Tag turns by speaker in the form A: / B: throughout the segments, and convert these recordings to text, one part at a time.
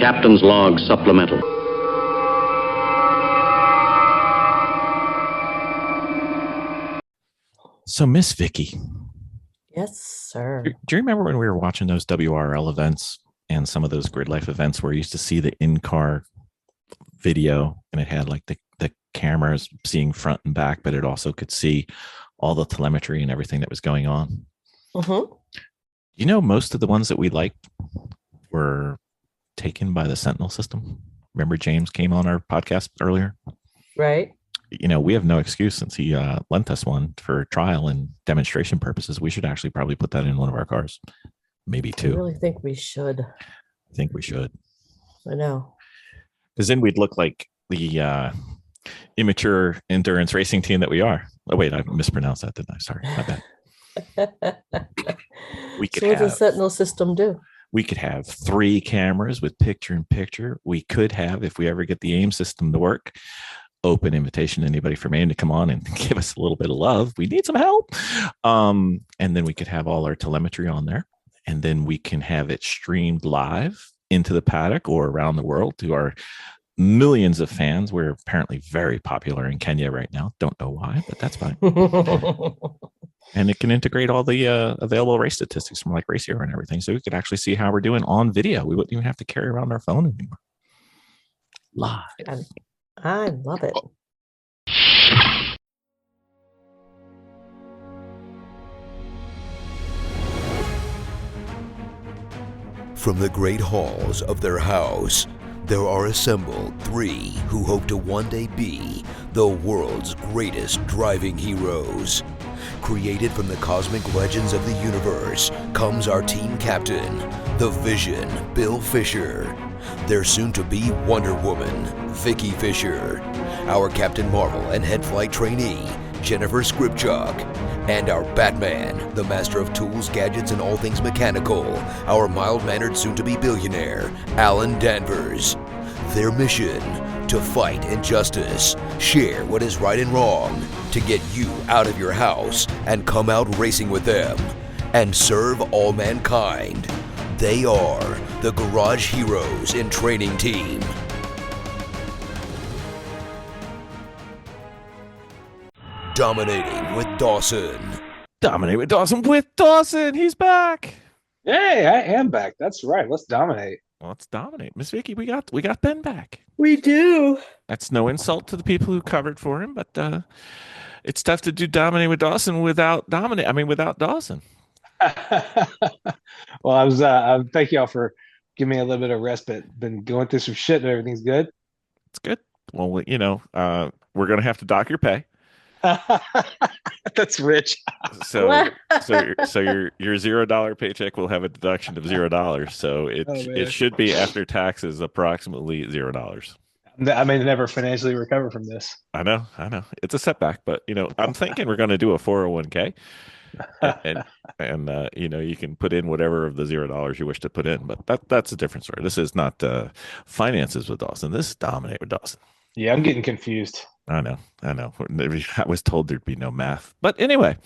A: Captain's Log Supplemental.
B: So, Miss Vicki.
C: Yes, sir.
B: Do you remember when we were watching those WRL events and some of those grid life events where you used to see the in-car video and it had like the cameras seeing front and back, but it also could see all the telemetry and everything that was going on?
C: Mm-hmm.
B: You know, most of the ones that we liked were taken by the Sentinel system. Remember James came on our podcast earlier?
C: Right.
B: You know, we have no excuse since he lent us one for trial and demonstration purposes. We should actually probably put that in one of our cars. Maybe two.
C: I really think we should.
B: I think we should.
C: I know.
B: Because then we'd look like the immature endurance racing team that we are. Oh, wait, I mispronounced that, didn't I? Sorry, my bad. We could
C: So what does
B: have,
C: the Sentinel system do?
B: we could have 3 cameras with picture-in-picture. We could have, if we ever get the AIM system to work, open invitation to anybody from AIM to come on and give us a little bit of love. We need some help. And then we could have all our telemetry on there. And then we can have it streamed live into the paddock or around the world to our millions of fans. We're apparently very popular in Kenya right now. Don't know why, but that's fine. And it can integrate all the available race statistics from like Race Hero and everything. So we could actually see how we're doing on video. We wouldn't even have to carry around our phone anymore. Live.
C: I love it.
D: From the great halls of their house, there are assembled 3 who hope to one day be the world's greatest driving heroes. Created from the cosmic legends of the universe comes our team captain, the Vision, Bill Fisher. Their soon-to-be Wonder Woman, Vicki Fisher. Our Captain Marvel and head flight trainee, Jennifer Skripchuk. And our Batman, the master of tools, gadgets, and all things mechanical, our mild-mannered soon-to-be billionaire, Alan Danvers. Their mission, to fight injustice, share what is right and wrong, to get you out of your house and come out racing with them, and serve all mankind. They are the Garage Heroes in Training Team. Dominating with Dawson.
B: Dominate with Dawson. With Dawson. He's back.
E: Hey, I am back. That's right. Let's dominate.
B: Let's dominate. Miss Vicki, we got Ben back.
C: We do.
B: That's no insult to the people who covered for him, but it's tough to do Dominate with Dawson without Dawson.
E: Well, thank y'all for giving me a little bit of respite. Been going through some shit, but everything's good.
B: It's good. Well, you know, we're gonna have to dock your pay.
E: That's rich.
B: So your $0 paycheck will have a deduction of $0. So it should be after taxes approximately $0.
E: I may never financially recover from this.
B: I know. It's a setback, but you know, I'm thinking we're going to do a 401k, and you know, you can put in whatever of the $0 you wish to put in. But that's a different story. This is not finances with Dawson. This is Dominate with Dawson.
E: Yeah, I'm getting confused.
B: I know. I was told there'd be no math. But anyway,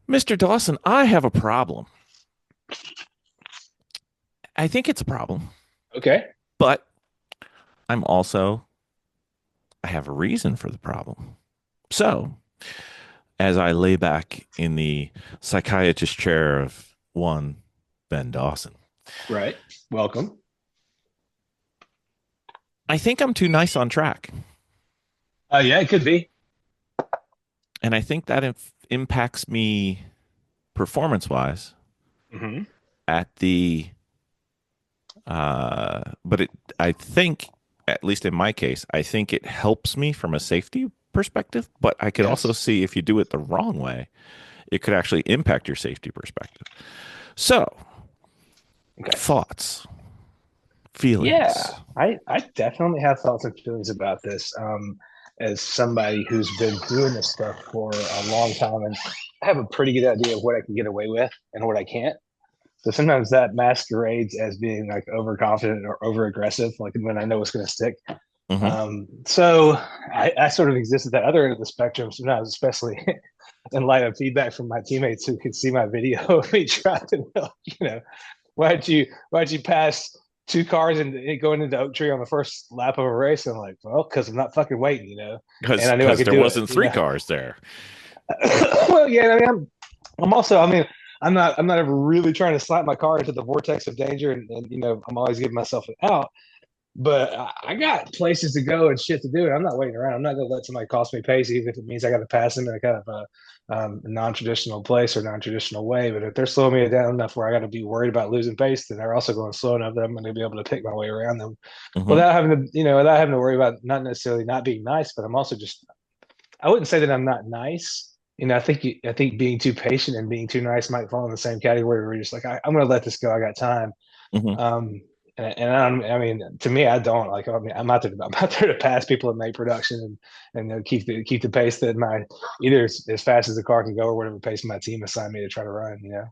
B: Mr. Dawson, I have a problem. I think it's a problem.
E: Okay.
B: But I have a reason for the problem. So, as I lay back in the psychiatrist chair of one Ben Dawson.
E: Right. Welcome.
B: I think I'm too nice on track.
E: Yeah, it could be.
B: And I think that impacts me performance-wise at the I think, at least in my case, I think it helps me from a safety perspective, but I could also see if you do it the wrong way, it could actually impact your safety perspective. So, thoughts, feelings.
E: Yeah, I definitely have thoughts and feelings about this. As somebody who's been doing this stuff for a long time, and I have a pretty good idea of what I can get away with and what I can't. So sometimes that masquerades as being like overconfident or over aggressive, like when I know it's going to stick. So I sort of exist at that other end of the spectrum sometimes, especially in light of feedback from my teammates who could see my video of me trying to, why'd you pass two cars and going into Oak Tree on the first lap of a race. And I'm like, well, because I'm not fucking waiting, you know. And I knew I
B: because
E: could
B: there
E: do it,
B: wasn't
E: you
B: three
E: know.
B: cars there.
E: Well, yeah, I mean, I'm also, I mean, I'm not ever really trying to slap my car into the vortex of danger, and you know, I'm always giving myself an out. But I got places to go and shit to do, and I'm not waiting around. I'm not going to let somebody cost me pace, even if it means I got to pass them in a kind of a non-traditional place or non-traditional way. But if they're slowing me down enough where I got to be worried about losing pace, then they're also going slow enough that I'm going to be able to pick my way around them
B: Hmm.
E: without having to, you know, without having to worry about not necessarily not being nice. But I'm also just, I wouldn't say that I'm not nice. You know, I think being too patient and being too nice might fall in the same category where you're just like, I'm going to let this go. I got time.
B: Hmm.
E: Um, I mean, to me, I don't like. I mean, I'm out there to pass people and make production and keep the pace that my either as fast as the car can go or whatever pace my team assigned me to try to run. You know.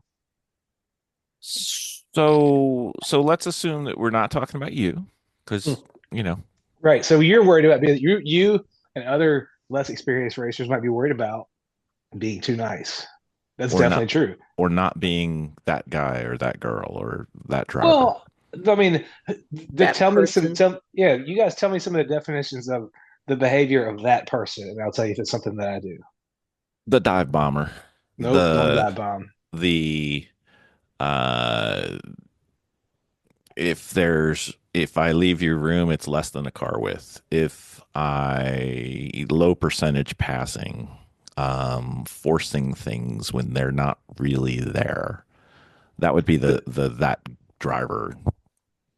B: So let's assume that we're not talking about you,
E: Hmm.
B: because you know
E: Right. So you're worried about being you and other less experienced racers might be worried about being too nice. That's
B: or
E: definitely
B: not
E: true.
B: or not being that guy or that girl or that driver.
E: Well, I mean,
C: That
E: tell me some.
C: person.
E: Yeah, you guys tell me some of the definitions of the behavior of that person, and I'll tell you if it's something that I do.
B: The dive bomber,
E: Nope, don't
B: the
E: dive bomb.
B: the uh if I leave your room, it's less than a car width. If I low percentage passing, forcing things when they're not really there. That would be the that driver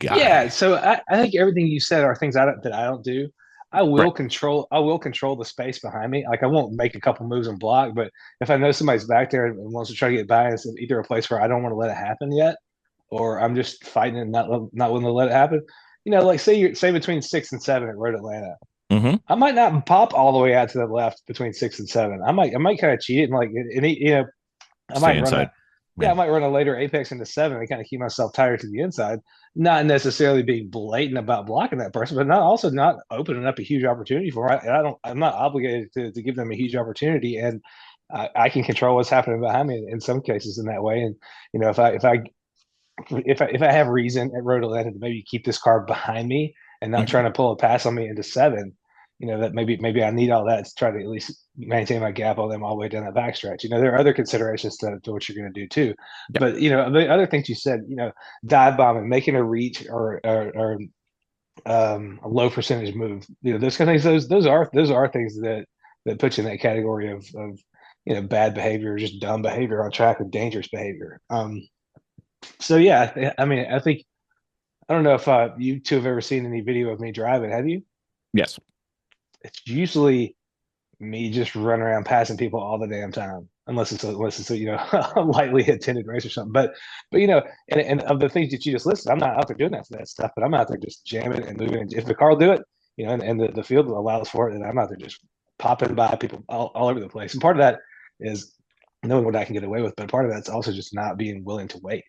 E: Yeah,
B: guy.
E: so I think everything you said are things that I don't do.
B: Right.
E: I will control the space behind me. Like I won't make a couple moves and block, but if I know somebody's back there and wants to try to get by, it's either a place where I don't want to let it happen yet, or I'm just fighting and not willing to let it happen. You know, like say between 6 and 7 at Road Atlanta.
B: Hmm.
E: I might not pop all the way out to the left between 6 and 7. I might kind of cheat it and like you know I
B: Stay
E: might run
B: inside.
E: a
B: Yeah.
E: I might run a later apex into 7 and kind of keep myself tired to the inside, not necessarily being blatant about blocking that person, but not also not opening up a huge opportunity for them. I'm not obligated to give them a huge opportunity, and I can control what's happening behind me in some cases in that way. And you know, if I have reason at Road Atlanta to maybe keep this car behind me and not
B: Hmm.
E: trying to pull a pass on me into 7, you know, that maybe I need all that to try to at least maintain my gap on them all the way down that backstretch. You know, there are other considerations to what you're going to do too.
B: Yeah.
E: But you know, the other things you said, you know, dive bombing, making a reach or a low percentage move, you know, those kind of things. Those are things that put you in that category of you know bad behavior, or just dumb behavior on track, or dangerous behavior. So yeah, I mean, I think I don't know if you two have ever seen any video of me driving. Have you?
B: Yes.
E: It's usually me just running around passing people all the damn time, unless it's a you know a lightly attended race or something. But you know, and of the things that you just listed, I'm not out there doing that stuff, but I'm out there just jamming and moving. And if the car will do it, you know, and the field allows for it, then I'm out there just popping by people all over the place. And part of that is knowing what I can get away with, but part of that's also just not being willing to wait.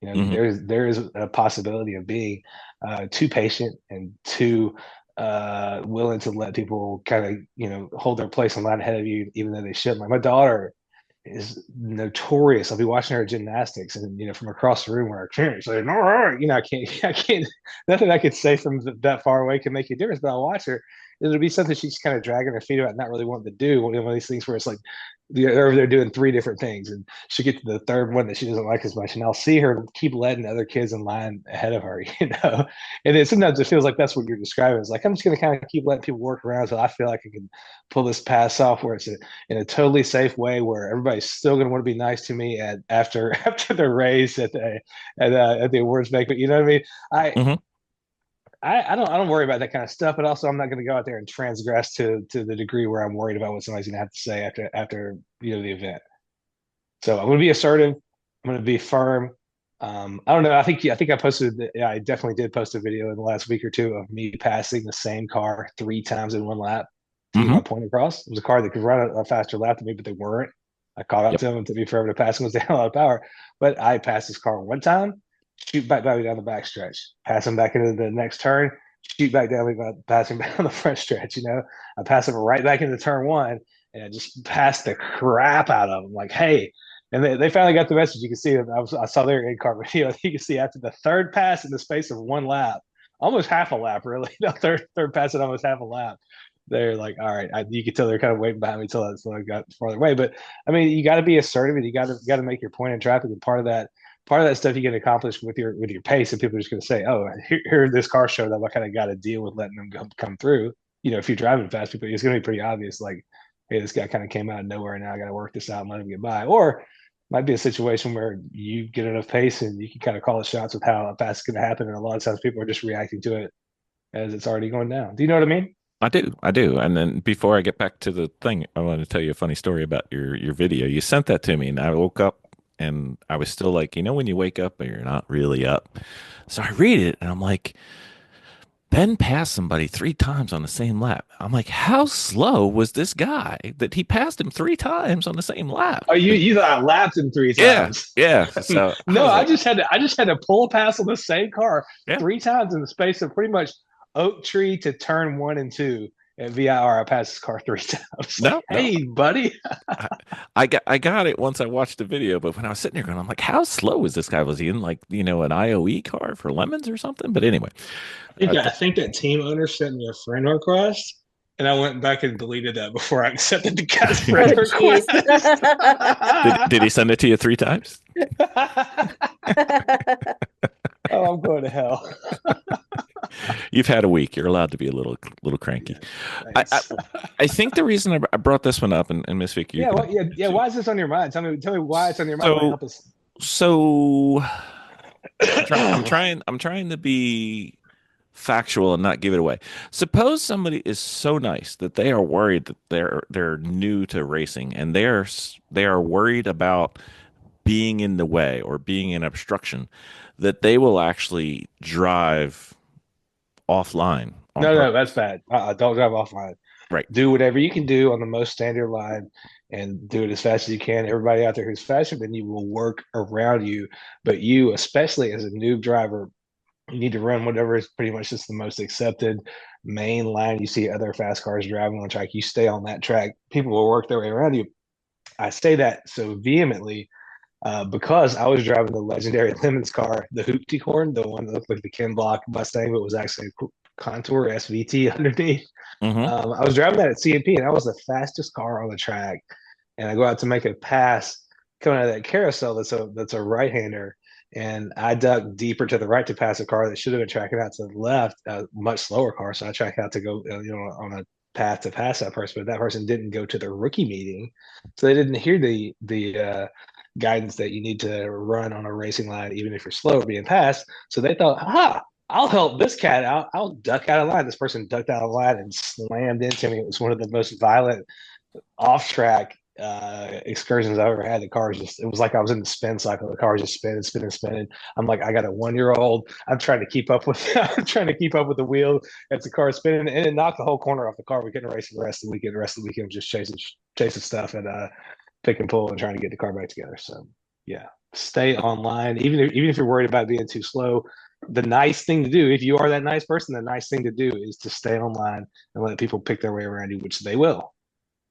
E: You know,
B: Hmm.
E: there is a possibility of being too patient and too willing to let people kind of you know hold their place in line ahead of you, even though they shouldn't. Like my daughter is notorious. I'll be watching her at gymnastics, and you know, from across the room where I can't say no, you know, I can't. Nothing I could say from that far away can make a difference. But I'll watch her. It'll be something she's kind of dragging her feet about, not really wanting to do. One of these things where it's like they're doing three different things, and she get to the third one that she doesn't like as much, and I'll see her keep letting other kids in line ahead of her, you know. And then sometimes it feels like that's what you're describing. It's like I'm just going to kind of keep letting people work around until I feel like I can pull this pass off where it's in a totally safe way where everybody's still going to want to be nice to me after the race at the awards banquet. You know what I mean? I
B: Hmm.
E: I don't worry about that kind of stuff, but also I'm not going to go out there and transgress to the degree where I'm worried about what somebody's going to have to say after you know the event. So I'm going to be assertive. I'm going to be firm. I don't know. I think I posted. Yeah, I definitely did post a video in the last week or two of me passing the same car 3 times in one lap to get my
B: Hmm.
E: point across. It was a car that could run a faster lap than me, but they weren't. I caught up
B: Yep.
E: to them. And to be fair, to pass them was down a lot of power. But I passed this car one time, shoot back by me down the back stretch, pass him back into the next turn, shoot back down me, pass him back on the front stretch. You know, I pass him right back into turn one, and I just passed the crap out of him. Like, hey, And they finally got the message. You can see it. I saw their in-car video. You can see after the third pass in the space of one lap, almost half a lap, really. No, third pass in almost half a lap. They're like, all right. You could tell they're kind of waiting behind me until I got farther away. But I mean, you got to be assertive, and you got to make your point in traffic. And part of that stuff you can accomplish with your pace, and people are just going to say, oh, here this car showed up. I kind of got to deal with letting them come through. If you're driving fast, people, it's going to be pretty obvious. Like, hey, this guy kind of came out of nowhere. Now I got to work this out and let him get by. Or might be a situation where you get enough pace and you can kind of call the shots with how fast it's going to happen. And a lot of times people are just reacting to it as it's already going down. Do you know what I mean?
B: I do. And then before I get back to the thing, I want to tell you a funny story about your video. You sent that to me, and I woke up and I was still like, when you wake up and you're not really up. So I read it and I'm like, Ben passed somebody 3 times on the same lap. I'm like, how slow was this guy that he passed him 3 times on the same lap?
E: Oh, you thought I lapped him 3 times?
B: Yeah. So
E: no, I just had to pull a pass on the same car
B: Yeah.
E: 3 times in the space of pretty much Oak Tree to turn 1 and 2 at VIR. I passed this car 3 times.
B: No,
E: hey, buddy.
B: I got it once I watched the video, but when I was sitting there going, I'm like, how slow was this guy? Was he in like, an IOE car for lemons or something? But anyway.
E: I think that team owner sent me a friend request, and I went back and deleted that before I accepted the guy's friend request.
B: Did he send it to you 3 times?
E: Oh, I'm going to hell.
B: You've had a week. You're allowed to be a little cranky.
E: Yeah,
B: I think the reason I brought this one up, and Miss Vicki.
E: Why is this on your mind? Tell me why it's on your mind.
B: So I'm trying to be factual and not give it away. Suppose somebody is so nice that they are worried that they're new to racing, and they are worried about being in the way or being an obstruction, that they will actually drive offline.
E: No, that's bad. Don't drive offline.
B: Right.
E: Do whatever you can do on the most standard line and do it as fast as you can. Everybody out there who's faster than you will work around you. But you, especially as a new driver, you need to run whatever is pretty much just the most accepted main line. You see other fast cars driving on track. You stay on that track. People will work their way around you. I say that so vehemently because I was driving the legendary Lemons car, the Hoopty-Corn, the one that looked like the Ken Block Mustang, but was actually a Contour SVT underneath.
B: Mm-hmm.
E: I was driving that at CMP, and I was the fastest car on the track. And I go out to make a pass coming out of that carousel that's a right-hander, and I duck deeper to the right to pass a car that should have been tracking out to the left, a much slower car. So I track out to go on a path to pass that person, but that person didn't go to the rookie meeting, so they didn't hear the guidance that you need to run on a racing line, even if you're slow, being passed. So they thought, I'll help this cat out. I'll duck out of line. This person ducked out of line and slammed into me. It was one of the most violent off-track excursions I've ever had. The car it was like I was in the spin cycle. The car was just spinning. I'm like, I got a 1-year-old. I'm trying to keep up with the wheel as the car is spinning, and it knocked the whole corner off the car. We couldn't race the rest of the weekend. The rest of the weekend was just chasing stuff and pick and pull and trying to get the car back together. So yeah, stay online. Even if you're worried about being too slow, the nice thing to do, if you are that nice person, the nice thing to do is to stay online and let people pick their way around you, which they will.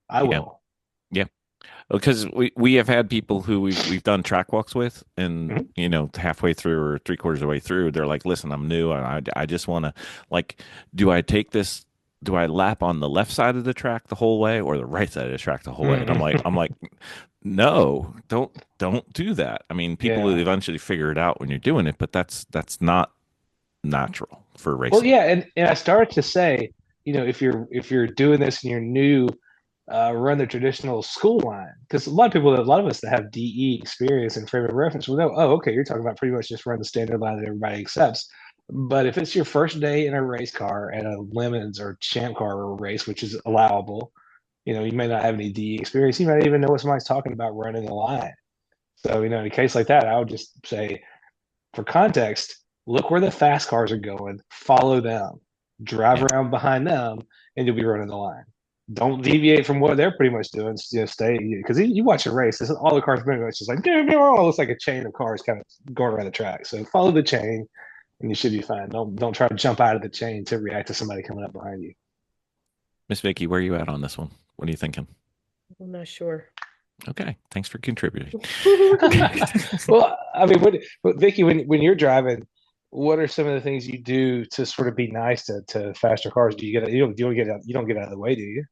E: I will.
B: Yeah. Because we have had people who we've done track walks with, and halfway through or 3/4 of the way through, they're like, listen, I'm new, and I just want to, like, do I lap on the left side of the track the whole way or the right side of the track the whole way? And I'm like, no, don't do that. I mean, people will eventually figure it out when you're doing it, but that's not natural for racing.
E: Well, yeah, and I started to say, if you're doing this and you're new, run the traditional school line, because a lot of us that have DE experience and frame of reference will know, oh, okay, you're talking about pretty much just run the standard line that everybody accepts. But if it's your first day in a race car at a Lemons or Champ Car race, which is allowable, you may not have any DE experience. You might even know what somebody's talking about running a line. So, in a case like that, I would just say, for context, look where the fast cars are going, follow them, drive around behind them, and you'll be running the line. Don't deviate from what they're pretty much doing. Stay, because you watch a race. All the cars moving. It's just like it looks like a chain of cars kind of going around the track. So follow the chain, and you should be fine. Don't try to jump out of the chain to react to somebody coming up behind you.
B: Miss Vicki, where are you at on this one? What are you thinking?
C: I'm not sure.
B: Okay, thanks for contributing.
E: Well, I mean, Vicky, when you're driving, what are some of the things you do to sort of be nice to faster cars? Do you don't get out, you don't get out of the way, do you?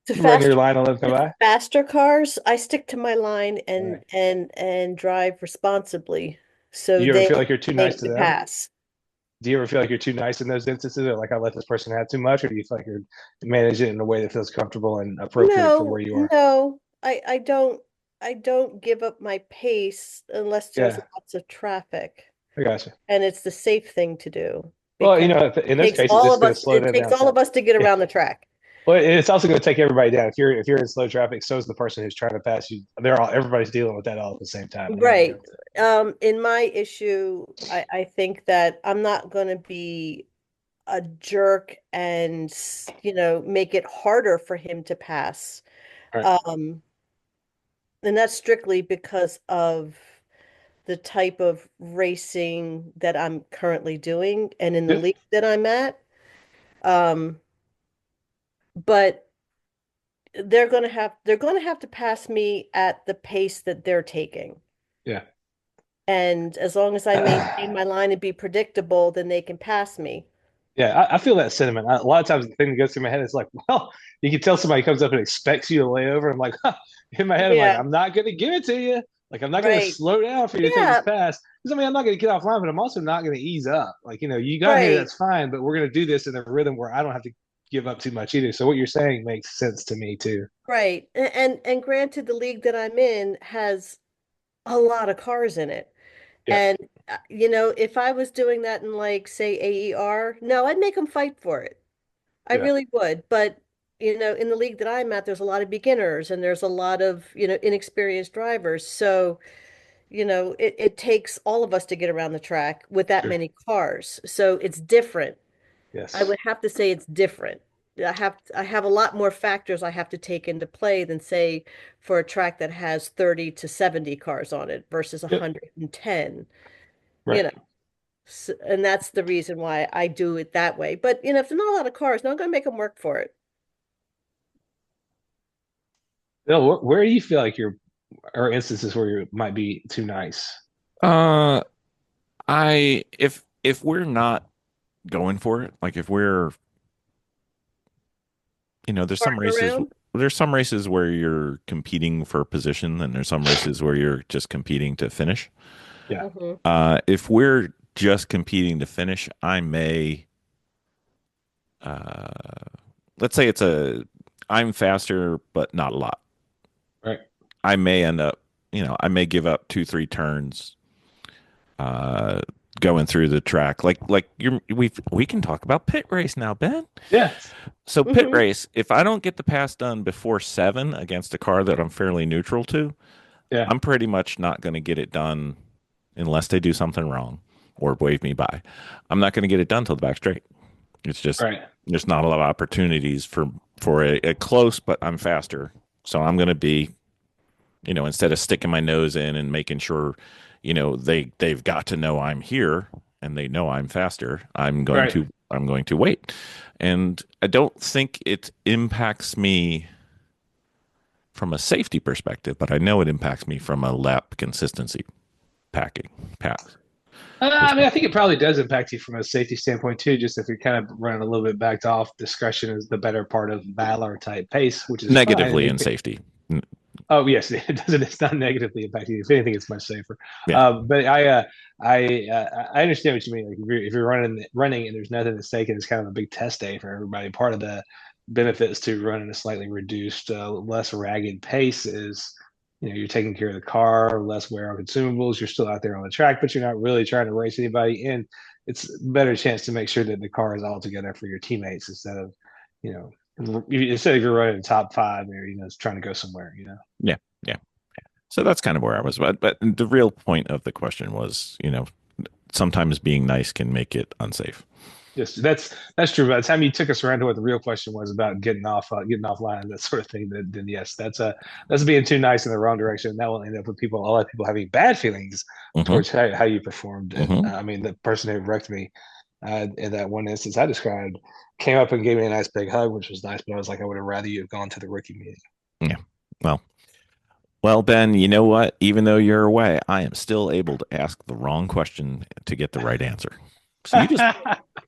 C: To
E: You run your
C: faster
E: line and let them come
C: to
E: by?
C: faster cars, I stick to my line
E: All
C: and
E: right.
C: drive responsibly
E: Do
C: so
E: you ever
C: they
E: feel like you're too nice
C: make
E: to
C: the
E: them?
C: pass.
E: Do you ever feel like you're too nice in those instances, or like I let this person have too much, or do you feel like you're managing it in a way that feels comfortable and appropriate for where
C: No,
E: you are?
C: no, I don't give up my pace unless there's
E: Yeah,
C: lots of traffic.
E: I gotcha.
C: And it's the safe thing to do
E: Well, you
C: because
E: know, in those cases, it's going to slow
C: it
E: them
C: takes
E: down
C: all
E: some.
C: of us to get
E: Yeah.
C: around the track.
E: Well, it's also going to take everybody down. If you're in slow traffic, so is the person who's trying to pass you. Everybody's dealing with that all at the same time. And nobody
C: Right.
E: else.
C: In my issue, I think that I'm not going to be a jerk and, make it harder for him to pass.
E: All right.
C: Um, and that's strictly because of the type of racing that I'm currently doing and in the
E: Yeah.
C: league that I'm at. Um, but they're going to have to pass me at the pace that they're taking.
E: Yeah.
C: And as long as I maintain my line and be predictable, then they can pass me.
E: Yeah, I feel that sentiment. A lot of times, the thing that goes through my head is like, well, you can tell somebody comes up and expects you to lay over. I'm like, huh. In my head, I'm like,
C: Yeah,
E: I'm not going to give it to you. Like, I'm not going to
C: right.
E: slow down for you to take this
C: Yeah,
E: pass. Because I mean, I'm not going to get offline, but I'm also not going to ease up. Like, you got here,
C: right,
E: that's fine, but we're going to do this in a rhythm where I don't have to give up too much either. So what you're saying makes sense to me too.
C: right. And granted, the league that I'm in has a lot of cars in it.
E: Yeah,
C: And if I was doing that in like say AER, no, I'd make them fight for it. I
E: yeah,
C: really would. But in the league that I'm at, there's a lot of beginners and there's a lot of, inexperienced drivers. So, it takes all of us to get around the track with that
E: sure.
C: many cars. So it's different. I
E: Yes.
C: would have to say it's different. I have a lot more factors I have to take into play than say for a track that has 30 to 70 cars on it versus
E: Yep.
C: 110, you
E: Right.
C: know. And that's the reason why I do it that way. But if there's not a lot of cars, no, I'm going to make them work for it.
E: Bill, where do you feel like or instances where you might be too nice?
B: Uh, if we're not going for it, like if we're,
C: Farting around.
B: there's some races where you're competing for position, and there's some races where you're just competing to finish.
E: Yeah.
C: Hmm.
B: If we're just competing to finish, I may, uh, let's say I'm faster, but not a lot.
E: Right.
B: I may end up, I may give up 2, 3 turns, uh, going through the track. We can talk about pit race now, Ben.
E: Yeah.
B: So pit
C: Hmm.
B: race, if I don't get the pass done before 7 against a car that I'm fairly neutral to,
E: Yeah.
B: I'm pretty much not going to get it done unless they do something wrong or wave me by. I'm not going to get it done till the back straight. It's just
E: Right.
B: there's not a lot of opportunities for a close, but I'm faster. So I'm going to be, instead of sticking my nose in and making sure, they've got to know I'm here and they know I'm faster.
E: Right.
B: I'm going to wait. And I don't think it impacts me from a safety perspective, but I know it impacts me from a lap consistency packing pass
E: I mean, I
B: perspective.
E: think it probably does impact you from a safety standpoint too. Just if you're kind of running a little bit backed off, discretion is the better part of valor type pace, which is fine. I
B: Negatively
E: mean,
B: in safety.
E: oh yes, it doesn't. It's not negatively impacting you. If anything, it's much safer.
B: Yeah.
E: But I understand what you mean. Like if you're running and there's nothing at stake, and it's kind of a big test day for everybody. Part of the benefits to running a slightly reduced, less ragged pace is, you're taking care of the car, less wear on consumables. You're still out there on the track, but you're not really trying to race anybody. And it's a better chance to make sure that the car is all together for your teammates instead of, you know, instead of you're running top five or, trying to go somewhere.
B: Yeah. Yeah. So that's kind of where I was. But the real point of the question was, sometimes being nice can make it unsafe.
E: Yes, that's true. By the time you took us around to what the real question was about getting offline, that sort of thing, then yes, that's being too nice in the wrong direction. That will end up with a lot of people having bad feelings
B: Hmm.
E: towards how you performed. And
B: Hmm.
E: I mean, the person who wrecked me in that one instance I described came up and gave me a nice big hug, which was nice. But I was like, I would have rather you have gone to the rookie meeting.
B: Yeah. Well, Ben, you know what? Even though you're away, I am still able to ask the wrong question to get the right answer. So you just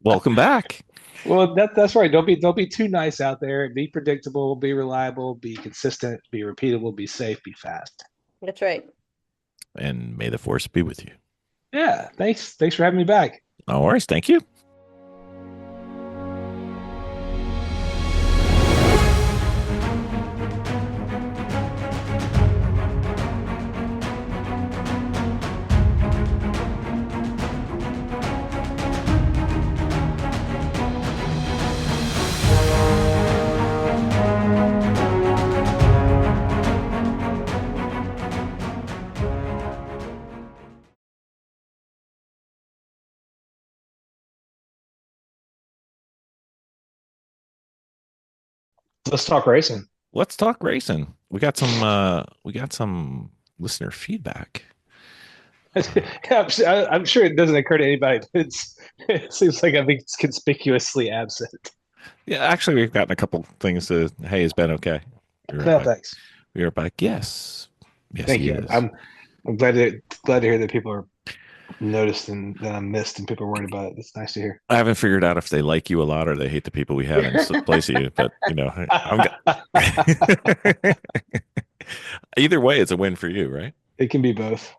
B: welcome back.
E: Well, that's right. Don't be too nice out there. Be predictable, be reliable, be consistent, be repeatable, be safe, be fast.
C: That's right.
B: And may the force be with you.
E: Yeah, thanks. Thanks for having me back.
B: No worries. Thank you.
E: Let's talk racing.
B: Let's talk racing. We got some listener feedback.
E: I'm sure it doesn't occur to anybody. It seems like I'm conspicuously absent.
B: Yeah, actually, we've gotten a couple things to, hey, has been okay? You're
E: No,
B: back.
E: thanks.
B: You're back. Yes. Yes,
E: Thank
B: he
E: you.
B: is.
E: I'm glad to hear that people are noticed and that I'm missed and people are worried about it. It's nice to hear.
B: I haven't figured out if they like you a lot or they hate the people we have in place of you, but either way, it's a win for you, right?
E: It can be both.